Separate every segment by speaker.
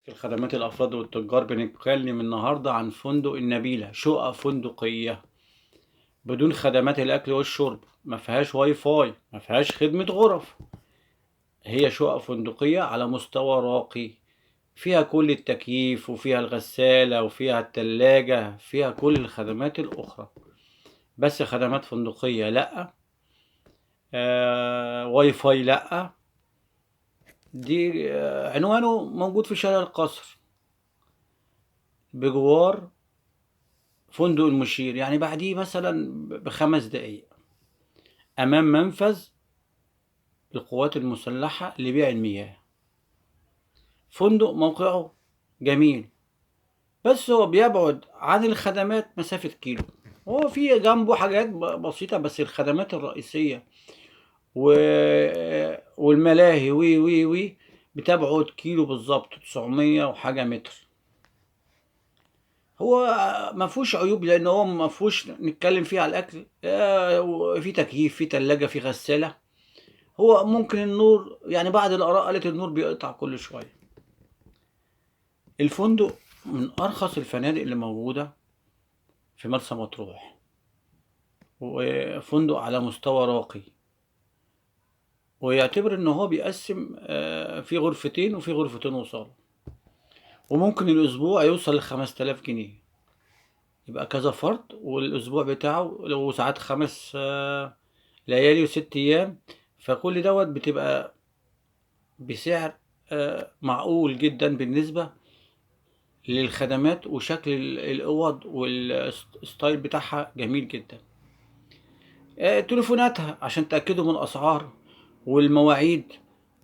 Speaker 1: الخدمات الأفراد والتجار بنتكلم النهاردة عن فندق النبيلة، شقق فندقية بدون خدمات الأكل والشرب، ما فيهاش واي فاي، ما فيهاش خدمة غرف. هي شقق فندقية على مستوى راقي، فيها كل التكييف وفيها الغسالة وفيها التلاجة، فيها كل الخدمات الأخرى. بس خدمات فندقية لأ، واي فاي لأ. دي عنوانه موجود في شارع القصر بجوار فندق المشير، يعني بعديه مثلا ب5 دقايق، أمام منفذ القوات المسلحة لبيع المياه. فندق موقعه جميل، بس هو بيبعد عن الخدمات مسافة كيلو. هو في جنبه حاجات بسيطة، بس الخدمات الرئيسية و... والملاهي وي بتبعد كيلو بالظبط، 900 وحاجة متر. هو ما فيهوش عيوب، لان هو ما فيهوش نتكلم فيه على الاكل، في تكييف، في تلاجة، في غسالة. هو ممكن النور، يعني بعض الآراء قالت النور بيقطع كل شوية. الفندق من أرخص الفنادق اللي موجودة في مرسى مطروح، وفندق على مستوى راقي، ويعتبر إن هو بيقسم في غرفتين وفي غرفتين وصالة، وممكن الأسبوع يوصل ل5000 جنيه، يبقى كذا فرد، والأسبوع بتاعه لو ساعات 5 ليالي و6 أيام، فكل دوت بتبقى بسعر معقول جدا بالنسبة للخدمات، وشكل الأوض والستايل بتاعها جميل جدا. تليفوناتها عشان تأكدوا من الأسعار والمواعيد،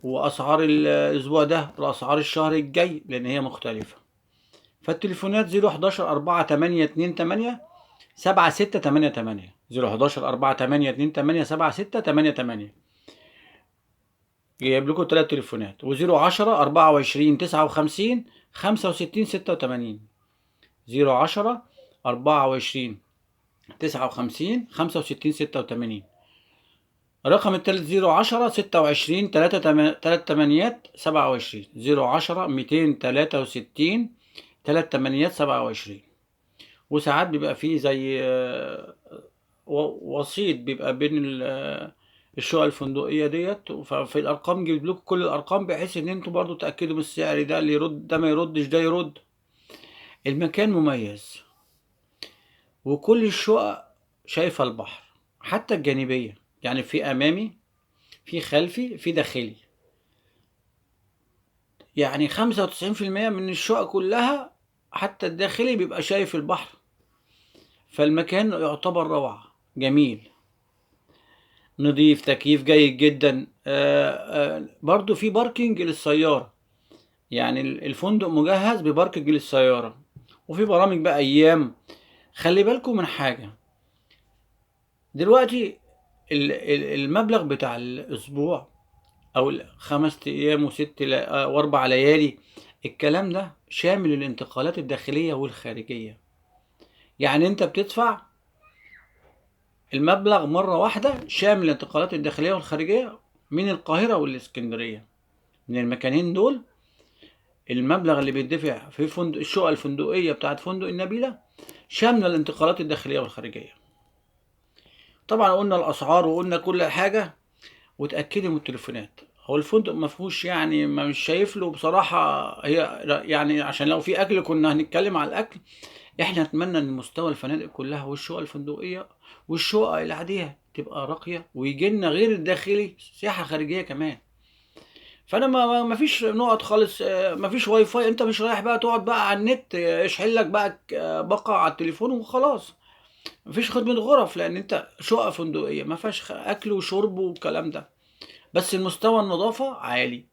Speaker 1: وأسعار الأسبوع ده وأسعار الشهر الجاي، لأن هي مختلفة. فالتليفونات 011-428-7688، 011-428-7688. جايب لكم 3 تليفونات، و010-24-59-65-66-86. 010-24-59-65-66-86. الرقم التالت 010-26-388-27. 010-263-388-27. وساعات بيبقى فيه زي وسيط بيبقى بين الشقق الفندقية ديت، ففي الأرقام جيب لكم كل الأرقام، بحيث إن انتوا برضو تأكدوا من السعر، ده اللي يرد ده ما يردش، ده يرد. المكان مميز، وكل الشقق شايفة البحر، حتى الجانبية، يعني في أمامي، في خلفي، في داخلي. يعني 95% من الشقق كلها حتى الداخلي بيبقى شايف البحر. فالمكان يعتبر روعة، جميل، نضيف، تكييف جيد جدا. برضو في باركينج للسيارة، يعني الفندق مجهز بباركينج للسيارة، وفي برامج بقى أيام. خلي بالكم من حاجة دلوقتي، المبلغ بتاع الأسبوع أو ال5 أيام و4 ليالي، الكلام ده شامل الانتقالات الداخلية والخارجية. يعني أنت بتدفع المبلغ مرة واحدة، شامل الانتقالات الداخلية والخارجية من القاهرة والإسكندرية. من المكانين دول المبلغ اللي بيدفع في فندق الشقة الفندقية بتاعت فندق النبيلة شاملة الانتقالات الداخلية والخارجية. طبعا قلنا الأسعار وقلنا كل حاجة، وتأكدي من التليفونات. هو الفندق ما فيهوش، يعني ما مش شايف له بصراحة. هي يعني عشان لو في أكل كنا هنتكلم على الأكل. احنا نتمنى ان مستوى الفنادق كلها والشقق الفندقية والشقق العادية تبقى راقية، ويجي لنا غير الداخلي سياحة خارجية كمان. فانا ما فيش نقط خالص، ما فيش واي فاي، انت مش رايح بقى تقعد بقى على النت، اشحن لك بقى باقة على التليفون وخلاص. ما فيش خدمة غرف، لان انت شقة فندقية ما فيهاش اكل وشرب والكلام ده. بس المستوى النظافة عالي،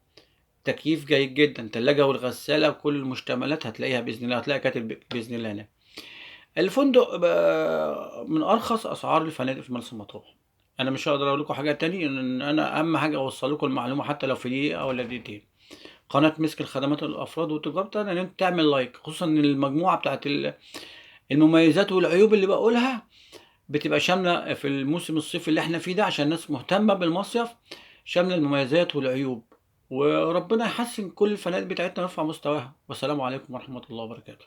Speaker 1: تكييف جيد جدا، تلاجة والغسالة وكل المشتملات هتلاقيها بإذن الله، هتلاقي كاتب بإذن الله هنا. الفندق من أرخص أسعار الفنادق في مرسى مطروح. أنا مش هقدر أقول لكم حاجة تاني، إن أنا أهم حاجة أوصل لكم المعلومة، حتى لو في دقيقة ولا دقيقتين. قناة مسك الخدمات الأفراد والتجارة، إن أنت تعمل لايك، خصوصا إن المجموعة بتاعت المميزات والعيوب اللي بقولها بتبقى شاملة في الموسم الصيفي اللي احنا فيه ده، عشان الناس مهتمة بالمصيف، شاملة المميزات والعيوب وربنا يحسن كل الفنادق بتاعتنا ويرفع مستواها. والسلام عليكم ورحمة الله وبركاته.